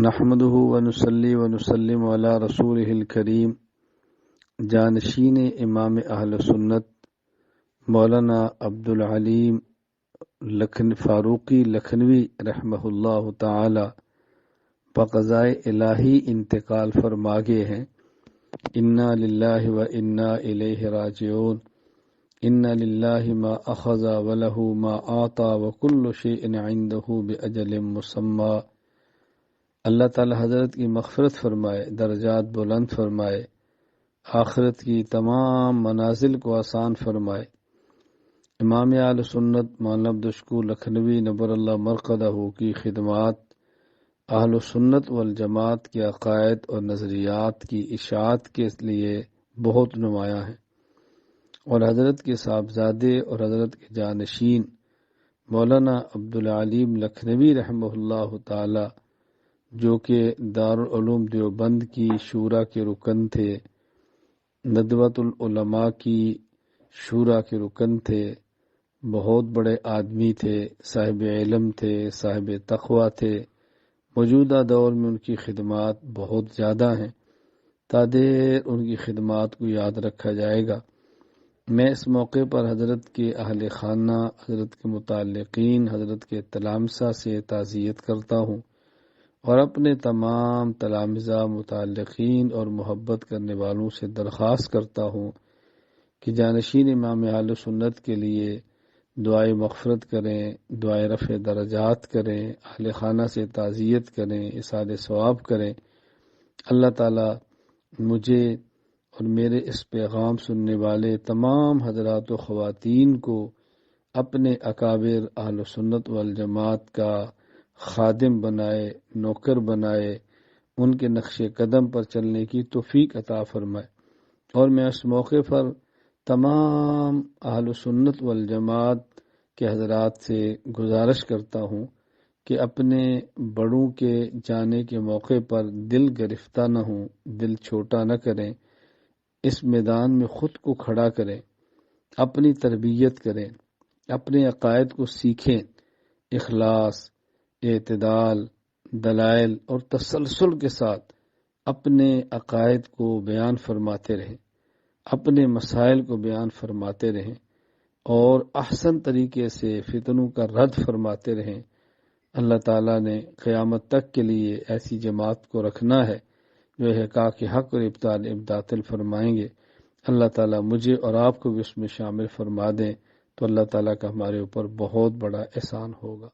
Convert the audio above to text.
نحمده ونصلي ونسلم علی رسوله الکریم جانشین امام اہل سنت مولانا عبدالعلیم فاروقی لکھنوی رحمہ اللہ تعالی بقضائے الہی انتقال فرما گئے ہیں۔ انا للہ و انا الیہ راجعون۔ ان للہ ما اخذ ولہ ما اعطى وکل شیء عنده باجل مسمی۔ اللہ تعالی حضرت کی مغفرت فرمائے، درجات بلند فرمائے، آخرت کی تمام منازل کو آسان فرمائے۔ امام اہل سنت مولانا عبدالشکور لکھنوی نبر اللہ مرقدہ کی خدمات اہل سنت والجماعت کے عقائد اور نظریات کی اشاعت کے لیے بہت نمایاں ہیں، اور حضرت کے صاحبزادے اور حضرت کے جانشین مولانا عبدالعلیم لکھنوی رحمہ اللہ تعالی جو کہ دارالعلوم دیوبند کی شورا کے رکن تھے، ندوۃ العلماء کی شورا کے رکن تھے، بہت بڑے آدمی تھے، صاحب علم تھے، صاحب تقویٰ تھے۔ موجودہ دور میں ان کی خدمات بہت زیادہ ہیں، تا دیر ان کی خدمات کو یاد رکھا جائے گا۔ میں اس موقع پر حضرت کے اہل خانہ، حضرت کے متعلقین، حضرت کے تلامذہ سے تعزیت کرتا ہوں، اور اپنے تمام تلامذہ، متعلقین اور محبت کرنے والوں سے درخواست کرتا ہوں کہ جانشین امام اہل سنت کے لیے دعائے مغفرت کریں، دعائے رفع درجات کریں، اہل خانہ سے تعزیت کریں، اصال ثواب کریں۔ اللہ تعالی مجھے اور میرے اس پیغام سننے والے تمام حضرات و خواتین کو اپنے اکابر اہل سنت والجماعت کا خادم بنائے، نوکر بنائے، ان کے نقش قدم پر چلنے کی توفیق عطا فرمائے۔ اور میں اس موقع پر تمام اہل سنت والجماعت کے حضرات سے گزارش کرتا ہوں کہ اپنے بڑوں کے جانے کے موقع پر دل گرفتہ نہ ہوں، دل چھوٹا نہ کریں، اس میدان میں خود کو کھڑا کریں، اپنی تربیت کریں، اپنے عقائد کو سیکھیں، اخلاص، اعتدال، دلائل اور تسلسل کے ساتھ اپنے عقائد کو بیان فرماتے رہیں، اپنے مسائل کو بیان فرماتے رہیں، اور احسن طریقے سے فتنوں کا رد فرماتے رہیں۔ اللہ تعالیٰ نے قیامت تک کے لیے ایسی جماعت کو رکھنا ہے جو حقاق حق اور ابطال باطل فرمائیں گے۔ اللہ تعالیٰ مجھے اور آپ کو بھی اس میں شامل فرما دیں تو اللہ تعالیٰ کا ہمارے اوپر بہت بڑا احسان ہوگا۔